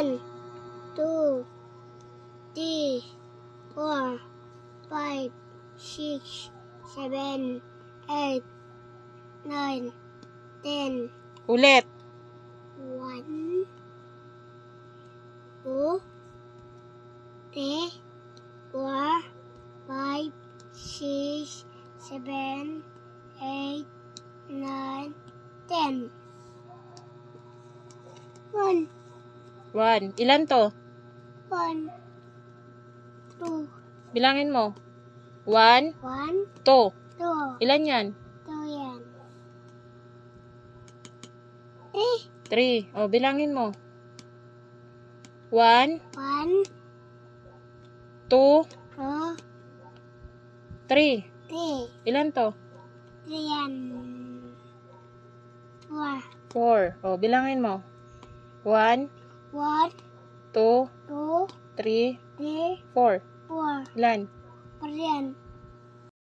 1, 2, 3, 4, 5, 6, 7, 8, 9, 10. Ulit. 1, 2, 3, 4, 5, 6, 7, 8, 9, 10. 1, 1. Ilan to? 1, 2, Bilangin mo. 1, 1, 2. 2. Ilan yan? 2 yan. 3. O, bilangin mo. 1, 1, 2, 2, 3. 3. Ilan to? 3 yan. 4. 4. O, bilangin mo. 1, 1, 2, 2, 3, 3, 4. 4. Ilan? 4 yan.